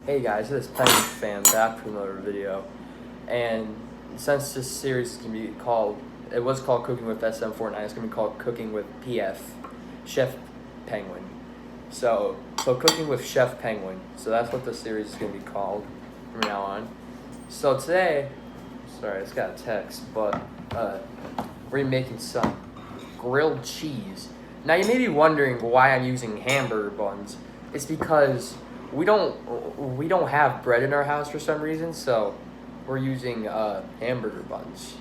Hey guys, this is Penguin Fan back from another video, and since this series can be called, it was called Cooking with SM49, it's gonna be called Cooking with PF, Chef Penguin. So Cooking with Chef Penguin. So that's what the series is gonna be called from now on. So today, sorry, I just got a text, but we're making some grilled cheese. Now you may be wondering why I'm using hamburger buns. It's because we don't have bread in our house for some reason, so we're using hamburger buns.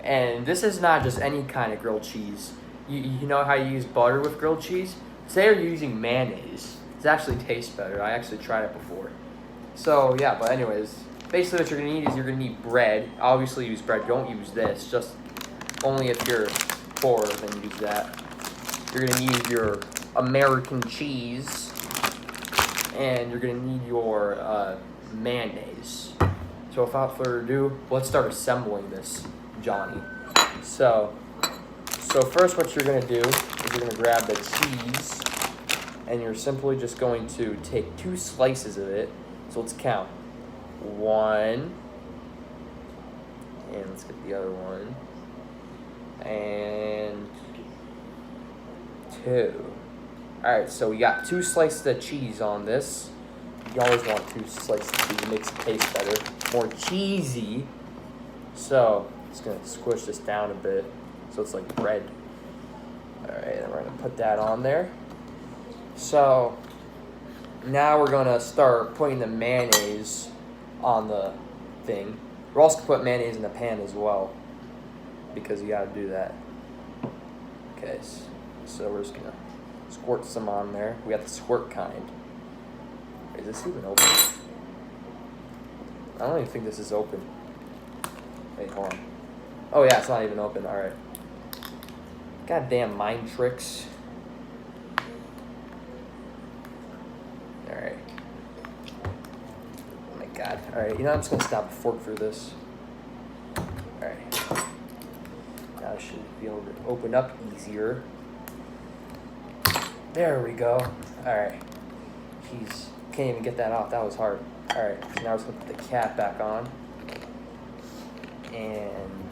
And this is not just any kind of grilled cheese. You know how you use butter with grilled cheese? Today we're using mayonnaise. It actually tastes better. I actually tried it before. So yeah, but anyways, basically what you're gonna need is you're gonna need bread. Obviously use bread. Don't use this. Just only if you're poor, then use that. You're gonna need your American cheese, and you're gonna need your mayonnaise. So without further ado, let's start assembling this Johnny. So first what you're gonna do is you're gonna grab the cheese, and you're simply just going to take 2 slices of it. So let's count. 1, and let's get the other one, and 2. Alright, so we got 2 slices of cheese on this. You always want 2 slices of cheese, it makes it taste better, more cheesy. So, just gonna squish this down a bit so it's like bread. Alright, and we're gonna put that on there. So, now we're gonna start putting the mayonnaise on the thing. We're also gonna put mayonnaise in the pan as well, because you gotta do that. Okay, so we're just gonna squirt some on there. We got the squirt kind. Is this even open? I don't even think this is open. Wait, hold on. Oh yeah, it's not even open. Alright. Goddamn mind tricks. Alright. Oh my god. Alright, you know, I'm just gonna stop a fork through this. Alright. Now I should be able to open up easier. There we go. Alright. Jeez. Can't even get that off. That was hard. Alright. So now we're just going to put the cap back on. And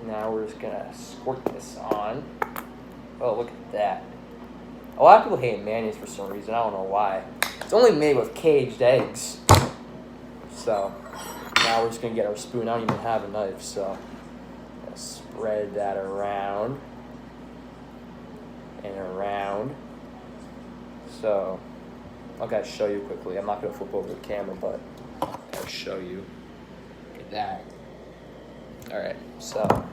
now we're just going to squirt this on. Oh, look at that. A lot of people hate mayonnaise for some reason. I don't know why. It's only made with caged eggs. So now we're just going to get our spoon. I don't even have a knife. So spread that around. And around. So I'll gotta show you quickly. I'm not gonna flip over the camera, but I'll show you. Look at that. Alright, so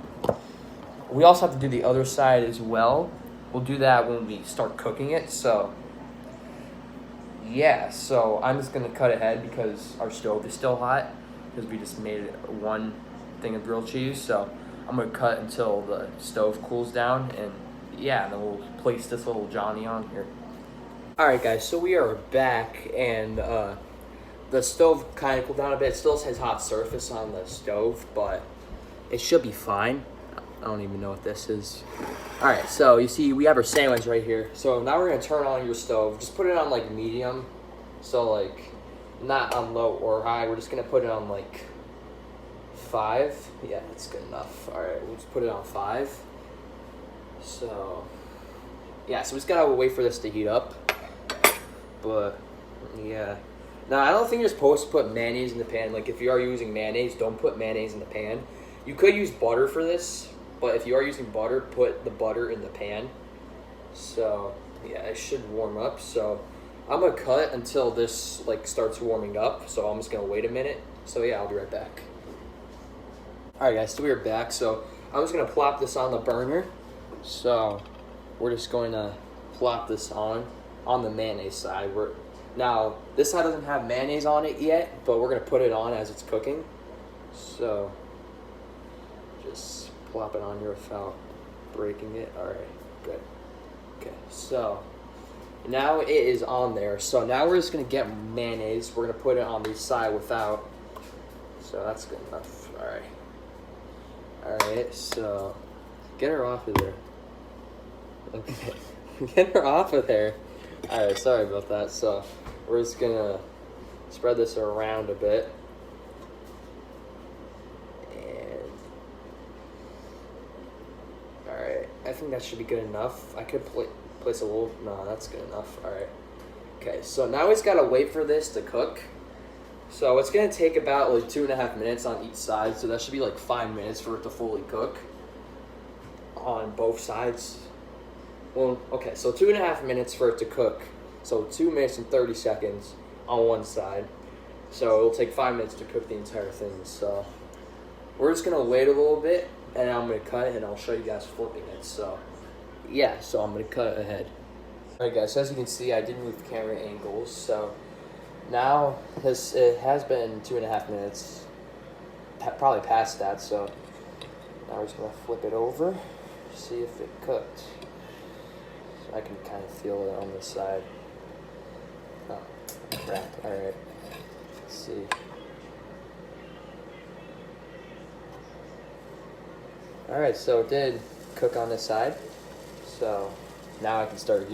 we also have to do the other side as well. We'll do that when we start cooking it. So yeah, so I'm just gonna cut ahead because our stove is still hot, because we just made one thing of grilled cheese. So I'm gonna cut until the stove cools down, and yeah, then we'll place this little Johnny on here. Alright guys, so we are back, and the stove kind of cooled down a bit. It still has hot surface on the stove, but it should be fine. I don't even know what this is. Alright, so you see we have our sandwich right here. So now we're going to turn on your stove. Just put it on like medium, so like not on low or high. We're just going to put it on like 5. Yeah, that's good enough. Alright, we'll just put it on 5. So yeah, so we just gotta wait for this to heat up. But yeah, now I don't think you're supposed to put mayonnaise in the pan. Like if you are using mayonnaise, don't put mayonnaise in the pan. You could use butter for this, but if you are using butter, put the butter in the pan. So yeah, it should warm up. So I'm gonna cut until this like starts warming up. So I'm just gonna wait a minute. So yeah, I'll be right back. Alright guys, so we're back. So I'm just gonna plop this on the burner. So we're just going to plop this on the mayonnaise side. Now this side doesn't have mayonnaise on it yet, but we're going to put it on as it's cooking. So just plop it on here without breaking it. All right, good. Okay, so now it is on there. So now we're just going to get mayonnaise. We're going to put it on the side without. So that's good enough. All right, so get her off of there. Okay, get her off of there. Alright, sorry about that. So we're just gonna Spread this around a bit. And alright, I think that should be good enough. I could place a little, no, that's good enough. Alright. Okay, so now we just gotta wait for this to cook. So it's gonna take about like 2.5 minutes on each side. So that should be like 5 minutes for it to fully cook on both sides. Well, okay, so 2.5 minutes for it to cook. So 2 minutes and 30 seconds on one side. So it'll take 5 minutes to cook the entire thing. So we're just gonna wait a little bit, and I'm gonna cut it, and I'll show you guys flipping it. So yeah, so I'm gonna cut it ahead. Alright guys, so as you can see, I did move the camera angles. So now it has been 2.5 minutes, probably past that. So now we're just gonna flip it over, see if it cooked. So I can kind of feel it on this side. Oh, crap. Alright. Let's see. Alright, so it did cook on this side. So now I can start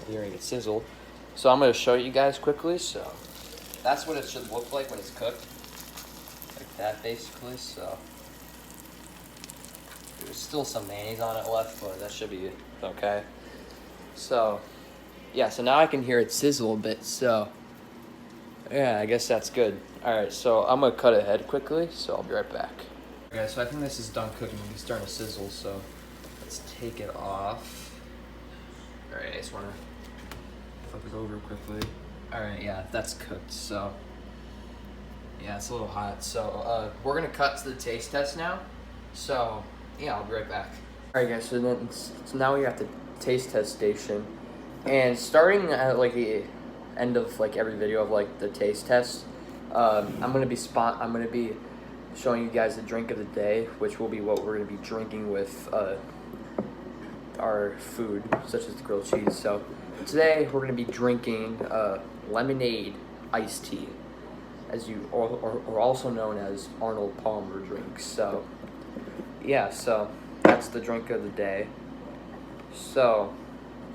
hearing it sizzle. So I'm going to show you guys quickly. So that's what it should look like when it's cooked. Like that, basically. So there's still some mayonnaise on it left, but that should be okay. So yeah, so now I can hear it sizzle a bit. So yeah, I guess that's good. Alright, so I'm going to cut ahead quickly. So I'll be right back. Okay, so I think this is done cooking. It's starting to sizzle. So let's take it off. Alright, I just want to flip it over quickly. Alright, yeah, that's cooked. So yeah, it's a little hot. So we're gonna cut to the taste test now. So yeah, I'll be right back. Alright guys, so now we're at the taste test station, and starting at like the end of like every video of like the taste test, I'm gonna be showing you guys the drink of the day, which will be what we're gonna be drinking with our food, such as the grilled cheese. So today we're gonna be drinking lemonade iced tea, or also known as Arnold Palmer drinks. So yeah, so that's the drink of the day. So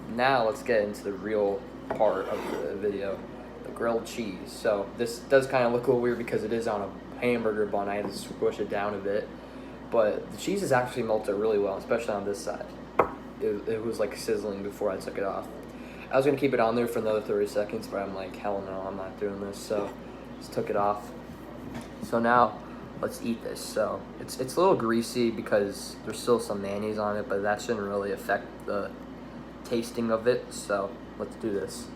now let's get into the real part of the video, the grilled cheese. So this does kind of look a little weird because it is on a hamburger bun. I had to squish it down a bit, but the cheese is actually melted really well, especially on this side. It was like sizzling before I took it off. I was gonna keep it on there for another 30 seconds, but I'm like, hell no, I'm not doing this. So just took it off. So now let's eat this. So it's a little greasy because there's still some mayonnaise on it, but that shouldn't really affect the tasting of it. So let's do this.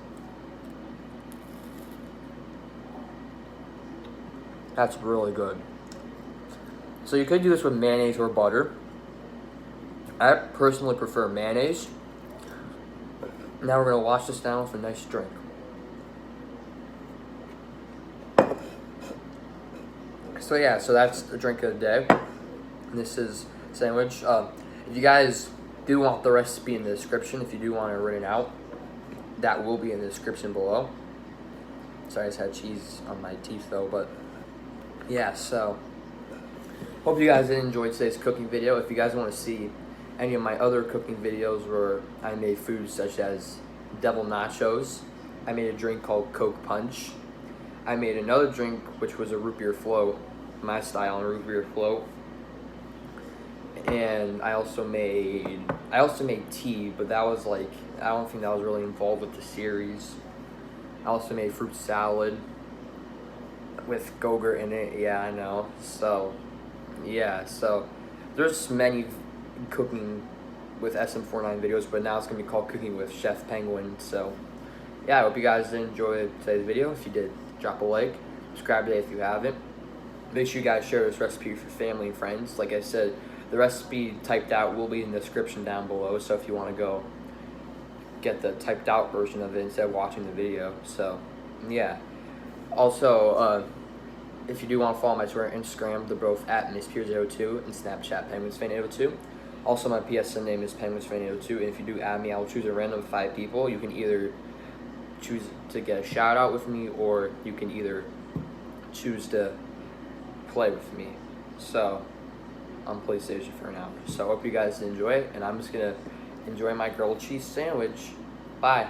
That's really good. So you could do this with mayonnaise or butter. I personally prefer mayonnaise. Now we're gonna wash this down with a nice drink. So yeah, so that's the drink of the day. This is sandwich. If you guys do want the recipe in the description, if you do want it written out, that will be in the description below. Sorry, I just had cheese on my teeth though, but yeah, so hope you guys did enjoy today's cooking video. If you guys want to see any of my other cooking videos where I made foods such as devil nachos, I made a drink called Coke Punch, I made another drink which was a root beer float, my style, root beer float, and I also made tea, but that was like, I don't think that was really involved with the series. I also made fruit salad with Gogurt in it. Yeah, I know. So yeah, so there's many cooking with SM49 videos, but now it's gonna be called Cooking with Chef Penguin. So yeah, I hope you guys did enjoy today's video. If you did, drop a like, subscribe today if you haven't. Make sure you guys share this recipe with your family and friends. Like I said, the recipe typed out will be in the description down below, so if you want to go get the typed out version of it instead of watching the video. So yeah, also if you do want to follow my Twitter and Instagram, they're both at MissPears802 and Snapchat PenguinsFan802. Also, my PSN name is PenguinsFan802, and if you do add me, I will choose a random 5 people. You can either choose to get a shout out with me, or you can either choose to play with me. So on PlayStation for now. So I hope you guys enjoy it, and I'm just gonna enjoy my grilled cheese sandwich. Bye.